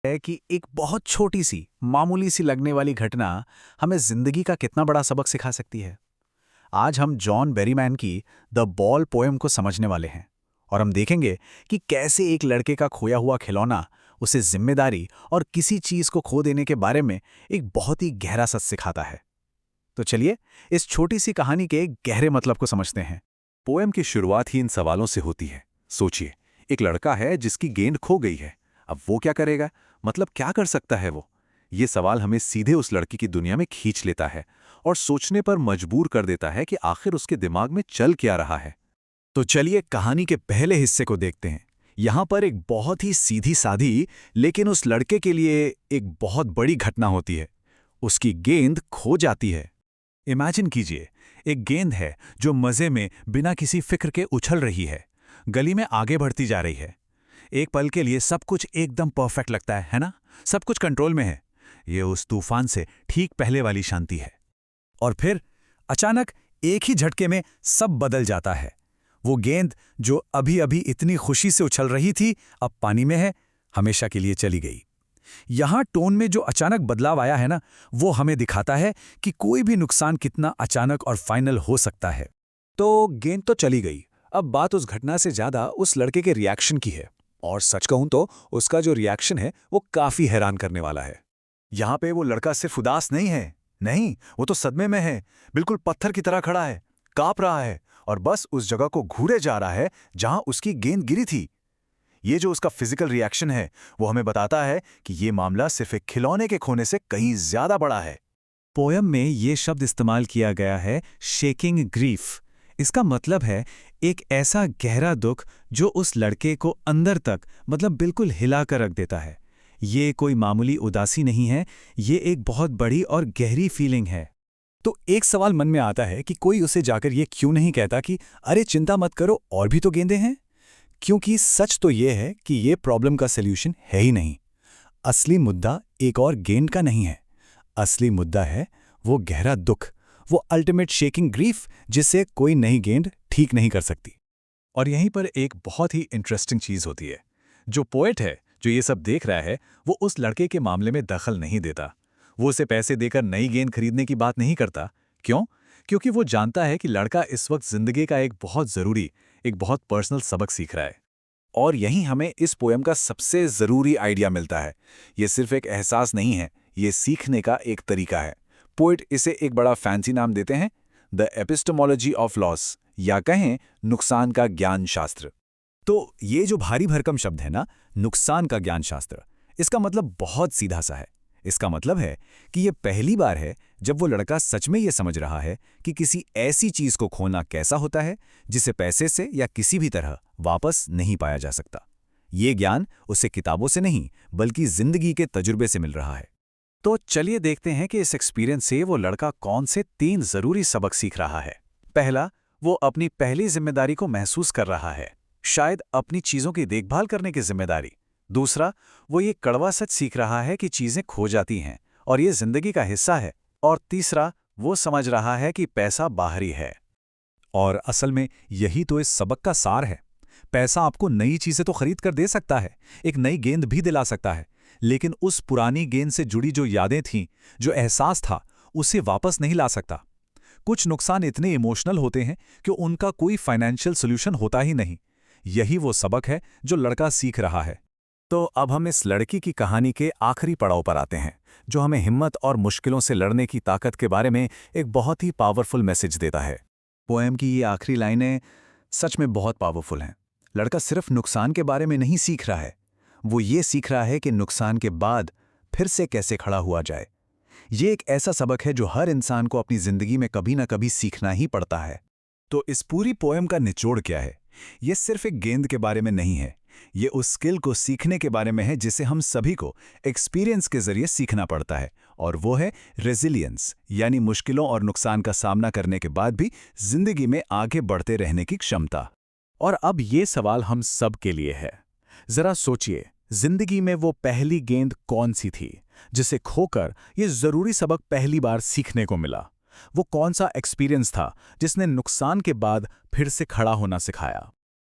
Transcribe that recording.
है कि एक बहुत छोटी सी मामूली सी लगने वाली घटना हमें जिंदगी का कितना बड़ा सबक सिखा सकती है। आज हम जॉन बेरीमैन की द बॉल पोएम को समझने वाले हैं और हम देखेंगे कि कैसे एक लड़के का खोया हुआ खिलौना उसे जिम्मेदारी और किसी चीज को खो देने के बारे में एक बहुत ही गहरा सच सिखाता है। तो चलिए इस छोटी सी कहानी के गहरे मतलब को समझते हैं। पोएम की शुरुआत ही इन सवालों से होती है। सोचिए, एक लड़का है जिसकी गेंद खो गई है। अब वो क्या करेगा? मतलब क्या कर सकता है वो? ये सवाल हमें सीधे उस लड़की की दुनिया में खींच लेता है और सोचने पर मजबूर कर देता है कि आखिर उसके दिमाग में चल क्या रहा है। तो चलिए कहानी के पहले हिस्से को देखते हैं। यहाँ पर एक बहुत ही सीधी सादी लेकिन उस लड़के के लिए एक बहुत बड़ी घटना होती है। उसकी गेंद खो जाती है। इमेजिन कीजिए, एक गेंद है जो मजे में बिना किसी फिक्र के उछल रही है, गली में आगे बढ़ती जा रही है। एक पल के लिए सब कुछ एकदम परफेक्ट लगता है ना? सब कुछ कंट्रोल में है। ये उस तूफान से ठीक पहले वाली शांति है। और फिर अचानक एक ही झटके में सब बदल जाता है। वो गेंद जो अभी अभी इतनी खुशी से उछल रही थी, अब पानी में है, हमेशा के लिए चली गई। यहां टोन में जो अचानक बदलाव आया है ना, वो हमें दिखाता है कि कोई भी नुकसान कितना अचानक और फाइनल हो सकता है। तो गेंद तो चली गई, अब बात उस घटना से ज्यादा उस लड़के के रिएक्शन की है। और सच कहूं तो उसका जो रिएक्शन है वो काफी हैरान करने वाला है। यहां पे वो लड़का सिर्फ उदास नहीं है, नहीं, वो तो सदमे में है। बिल्कुल पत्थर की तरह खड़ा है, कांप रहा है और बस उस जगह को घूरे जा रहा है जहां उसकी गेंद गिरी थी। ये जो उसका फिजिकल रिएक्शन है वो हमें बताता है कि ये मामला सिर्फ एक खिलौने के खोने से कहीं ज्यादा बड़ा है। पोयम में ये शब्द इस्तेमाल किया गया है, शेकिंग ग्रीफ। इसका मतलब है एक ऐसा गहरा दुख जो उस लड़के को अंदर तक मतलब बिल्कुल हिला कर रख देता है। ये कोई मामूली उदासी नहीं है, ये एक बहुत बड़ी और गहरी फीलिंग है। तो एक सवाल मन में आता है कि कोई उसे जाकर ये क्यों नहीं कहता कि अरे चिंता मत करो, और भी तो गेंदें हैं। क्योंकि सच तो ये है कि ये प्रॉब्लम का सल्यूशन है ही नहीं। असली मुद्दा एक और गेंद का नहीं है। असली मुद्दा है वो गहरा दुख, वो अल्टीमेट शेकिंग ग्रीफ जिसे कोई नई गेंद ठीक नहीं कर सकती। और यहीं पर एक बहुत ही इंटरेस्टिंग चीज होती है। जो पोएट है, जो ये सब देख रहा है, वो उस लड़के के मामले में दखल नहीं देता। वो उसे पैसे देकर नई गेंद खरीदने की बात नहीं करता। क्यों? क्योंकि वो जानता है कि लड़का इस वक्त जिंदगी का एक बहुत जरूरी, एक बहुत पर्सनल सबक सीख रहा है। और यहीं हमें इस पोएम का सबसे जरूरी आइडिया मिलता है। ये सिर्फ एक एहसास नहीं है, ये सीखने का एक तरीका है। पोएट इसे एक बड़ा फैंसी नाम देते हैं, द एपिस्टेमोलॉजी ऑफ लॉस, या कहें नुकसान का ज्ञान शास्त्र। तो ये जो भारी भरकम शब्द है ना, नुकसान का ज्ञान शास्त्र, इसका मतलब बहुत सीधा सा है। इसका मतलब है कि ये पहली बार है जब वो लड़का सच में ये समझ रहा है कि किसी ऐसी चीज को खोना कैसा होता है जिसे पैसे से या किसी भी तरह वापस नहीं पाया जा सकता। ये ज्ञान उसे किताबों से नहीं बल्कि जिंदगी के तजुर्बे से मिल रहा है। तो चलिए देखते हैं कि इस एक्सपीरियंस से वो लड़का कौन से 3 जरूरी सबक सीख रहा है। पहला, वो अपनी पहली जिम्मेदारी को महसूस कर रहा है, शायद अपनी चीजों की देखभाल करने की जिम्मेदारी। दूसरा, वो ये कड़वा सच सीख रहा है कि चीजें खो जाती हैं और ये जिंदगी का हिस्सा है। और तीसरा, वो समझ रहा है कि पैसा बाहरी है। और असल में यही तो इस सबक का सार है। पैसा आपको नई चीजें तो खरीद कर दे सकता है, एक नई गेंद भी दिला सकता है, लेकिन उस पुरानी गेंद से जुड़ी जो यादें थीं, जो एहसास था, उसे वापस नहीं ला सकता। कुछ नुकसान इतने इमोशनल होते हैं कि उनका कोई फाइनेंशियल सोल्यूशन होता ही नहीं। यही वो सबक है जो लड़का सीख रहा है। तो अब हम इस लड़की की कहानी के आखिरी पड़ाव पर आते हैं, जो हमें हिम्मत और मुश्किलों से लड़ने की ताकत के बारे में एक बहुत ही पावरफुल मैसेज देता है। पोएम की ये आखिरी लाइनें सच में बहुत पावरफुल हैं। लड़का सिर्फ नुकसान के बारे में नहीं सीख रहा है, वो ये सीख रहा है कि नुकसान के बाद फिर से कैसे खड़ा हुआ जाए। ये एक ऐसा सबक है जो हर इंसान को अपनी जिंदगी में कभी ना कभी सीखना ही पड़ता है। तो इस पूरी पोएम का निचोड़ क्या है? ये सिर्फ एक गेंद के बारे में नहीं है, ये उस स्किल को सीखने के बारे में है जिसे हम सभी को एक्सपीरियंस के जरिए सीखना पड़ता है, और वो है रेजिलियंस, यानी मुश्किलों और नुकसान का सामना करने के बाद भी जिंदगी में आगे बढ़ते रहने की क्षमता। और अब ये सवाल हम सब के लिए है। जरा सोचिए, जिंदगी में वो पहली गेंद कौन सी थी जिसे खोकर ये जरूरी सबक पहली बार सीखने को मिला? वो कौन सा एक्सपीरियंस था जिसने नुकसान के बाद फिर से खड़ा होना सिखाया?